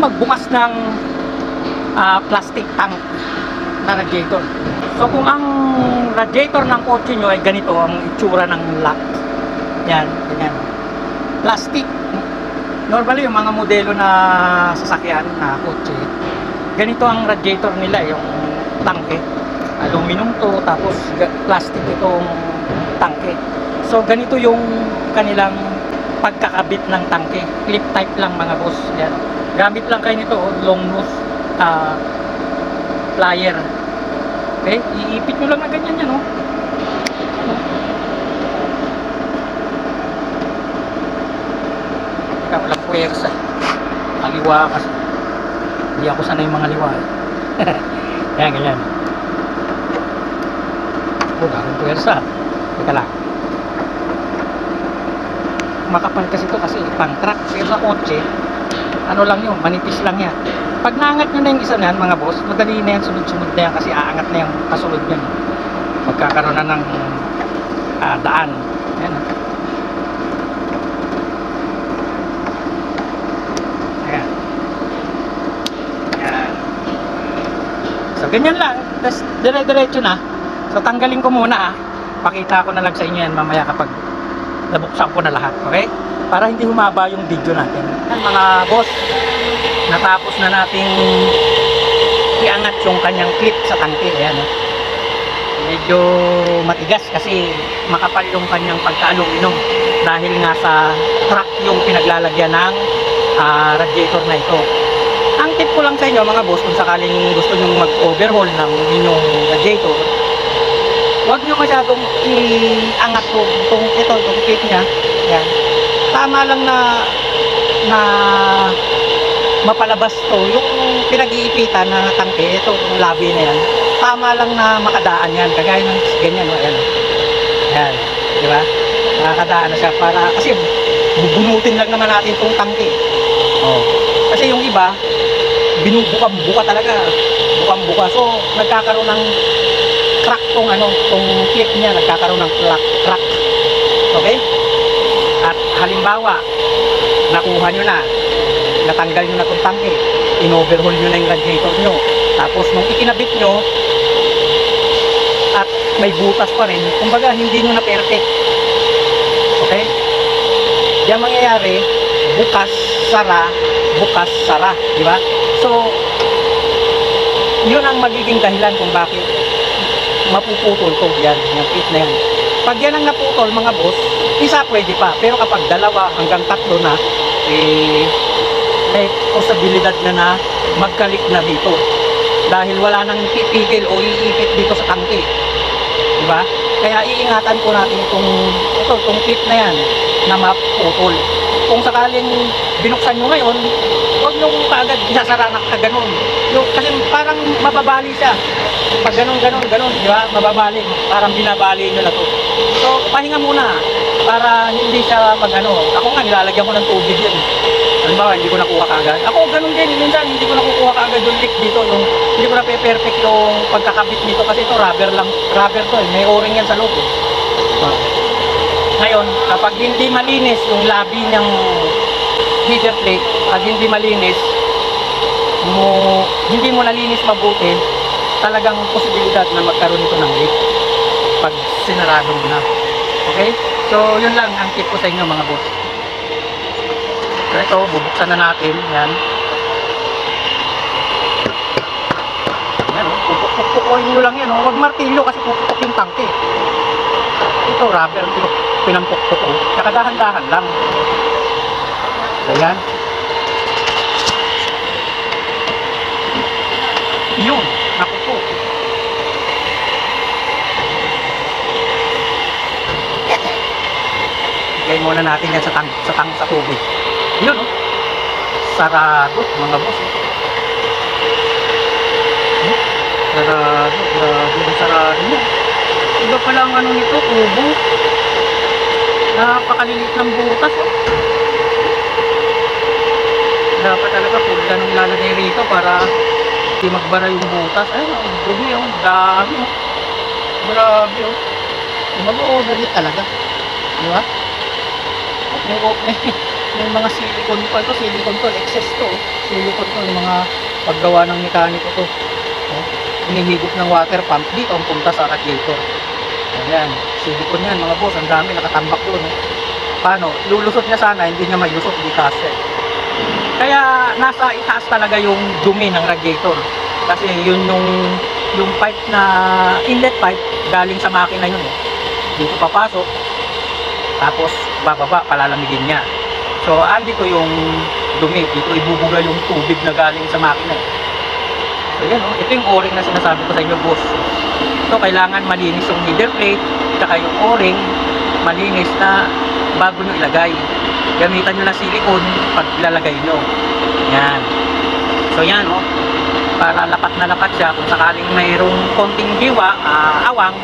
magbukas ng plastic tank na radiator. So kung ang radiator ng kotse nyo ay ganito ang itsura ng lock, yan, ganyan, plastic. Normally yung mga modelo na sasakyan na kotse, ganito ang radiator nila, yung tangke, aluminum to, tapos plastic itong tangke. So ganito yung kanilang pagkakabit ng tangke, clip type lang mga boss. Yan, gamit lang kayo nito, long nose plier. Okay, iipit nyo lang na ganyan yan, oh. Teka, walang puwersa. Aliwa kasi. Hindi ako sanay mga liwa. Yan, ganyan. Oh, daming puwersa. Teka lang. Makapal kasi ito kasi pang truck. Pero sa kotse, ano lang yun, manipis lang yan. Pag naangat nyo na yung isa na yan, mga boss, madali na yan, sunod-sunod na yan kasi aangat na yung kasunod yan. Magkakaroon na ng daan. Yan. Ayan. Ayan. So, ganyan lang. Tapos, dire-diretso na. So, tanggalin ko muna, Pakita ko na lang sa inyo yan mamaya kapag nabuksan ko na lahat. Okay? Para hindi humaba yung video natin. Yan, mga boss, natapos na nating iangat yung kanyang clip sa tangke. Ayan, medyo matigas kasi makapal yung kanyang pagka-aluminum dahil nga sa truck yung pinaglalagyan ng radiator na ito. Ang tip ko lang sa inyo mga boss, kung sakaling gusto nyo mag-overhaul ng inyong radiator, huwag nyo masyadong iangat itong clip nya. Ayan. Tama lang na mapalabas to yung pinag-iipitan na tangke, ito yung labi na yan, tama lang na makadaan yan, kagaya ng ganyan, ayan, ayan, di ba, makakadaan na siya para, kasi bubunutin lang naman natin itong tangke, kasi yung iba binubuka talaga, bukang-buka, so nagkakaroon ng crack tong clip niya, nagkakaroon ng crack, okay, at halimbawa nakuha nyo na, natanggal nyo na itong tangke, in-overhaul nyo na yung radiator nyo, tapos nung ikinabit nyo at may butas pa rin, kumbaga hindi nyo na perfect, okay, yan mangyayari, bukas, sara, di ba? So yun ang magiging dahilan kung bakit mapuputol to, yan, yung clip na yan. Pag yan ang naputol mga boss, isa pwede pa, pero kapag 2 hanggang 3 na, may posibilidad na magkalik na dito dahil wala nang pipigil o iipit dito sa tangke, di ba? Kaya iingatan po natin itong clip na yan na maputol. Kung sakaling binuksan nyo ngayon, huwag nyo kaagad isasara na kaganon, kasi parang mababali siya pag ganon, di ba? Mababali, parang binabali nyo na to. So pahinga muna para hindi siya ako nga nilalagyan ko ng tubig yan. Halimbawa, hindi ko nakuha kaagad. Ako, ganun din. Minsan, hindi ko nakukuha kaagad yung leak dito. Hindi ko na perfect yung pagkakabit nito kasi ito, rubber to. May o-ring yan sa loob. Ngayon, kapag hindi malinis yung labi ng heater plate, at hindi malinis, hindi mo nalinis mabuti, talagang posibilidad na magkaroon ito ng leak pag sinarado mo na. Okay? So, yun lang ang tip ko sa inyo mga boss. So ito, bubuksan na natin. Yan. Yan, pupukuin nyo lang yan. Huwag martilyo kasi pupukok yung tangke. Ito, rubber. Pinampukpuk ko. Saka dahan-dahan lang. So yan. Yun. Naku po. Igay muna natin yan sa tubig. Yun, sarado mga boss. Sarado mo. Iba pala ang nito, tubo. Napakalilit ng butas. Dapat talaga kung ganun lalagay rito para hindi magbara yung butas. Ay, dumi dami. Grabe Mag-overheat talaga. Di ba? Okay. May mga silicone pa to, silicone to, excess to. Silicone to, yung mga paggawa ng mekaniko to. Oh, hinihigop ng water pump dito ang punta sa radiator. Ayan, silicone yan mga boss, ang dami nakatambak doon. Paano? Lulusot niya sana, hindi niya may lusot, hindi kasya. Kaya nasa itaas talaga yung dumi ng radiator. Kasi yun yung pipe na inlet pipe galing sa makina yun. Dito papasok, tapos bababa, palalamigin niya. So, andito yung dumi. Dito ibubuga yung tubig na galing sa makina. So, yan ito yung o-ring na sinasabi ko sa inyo, boss. So, kailangan malinis yung header plate, tsaka yung o-ring, malinis na bago nyo ilagay. Gamitan nyo na silicone pag ilalagay nyo. Yan. So, yan, para lapat na lapat siya. Kung sakaling mayroong konting hiwa, awang,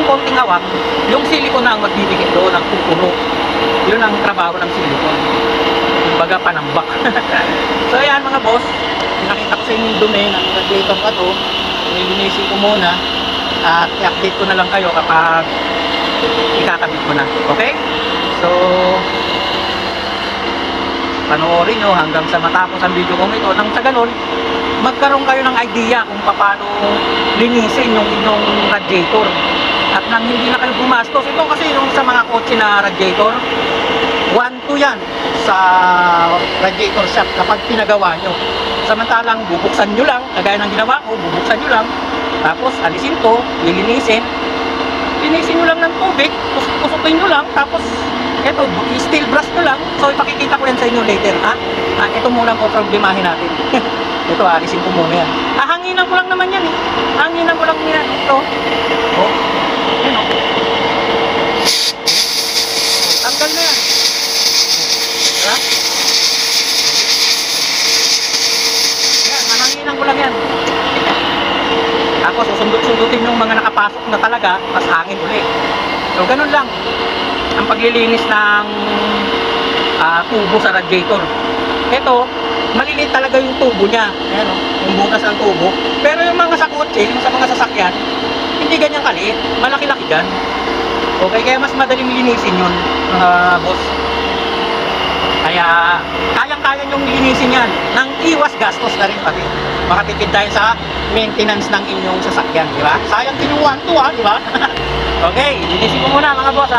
konting awang, yung silicone na ang magbibigay doon, ang pupuno. Yun ang trabaho ng silicone. Kumbaga panambak. So ayan mga boss, nakita ko sa inyo yung dumi ng radiator pa to. Nilinisin ko muna at i-update ko na lang kayo kapag ikakabit ko na. Okay? So panoorin nyo hanggang sa matapos ang video kong ito. Nang sa ganun, magkaroon kayo ng idea kung paano linisin yung inyong radiator. At nang hindi na kayo gumastos, ito kasi yung sa mga kotse na radiator, 1-2 yan sa radiator shop kapag pinagawa nyo. Samantalang bubuksan nyo lang, kagaya ng ginawa ko, bubuksan nyo lang, tapos alisin to, lilinisin, linisin nyo lang ng tubig, pusukin nyo lang, tapos eto, steel brush nyo lang. So ipakikita ko yan sa inyo later, ito muna po problemahin natin. Ito, alisin ko muna yan. Hanginan ko lang naman yan hanginan ko lang yan, ito. Yan tanggal na yan. Diba? Yan, hanginan ko lang yan. Tapos susundot-sundutin yung mga nakapasok na talaga, tas hangin ulit. So ganun lang ang paglilinis ng tubo sa radiator. Ito, maliliit talaga yung tubo niya. Ayan, yung butas ng tubo. Pero yung mga sa kotse, yung sa mga sasakyan, hindi ganyan kaliit. Malaki-laki dyan. Okay, kaya mas madaling linisin yun, boss. Kaya, kayang-kaya yung linisin yan. Nang iwas gastos na rin pati. Makatipid tayo sa maintenance ng inyong sasakyan, di ba? Sayang din yung 1-2, di ba? Okay, linisin ko muna mga boss,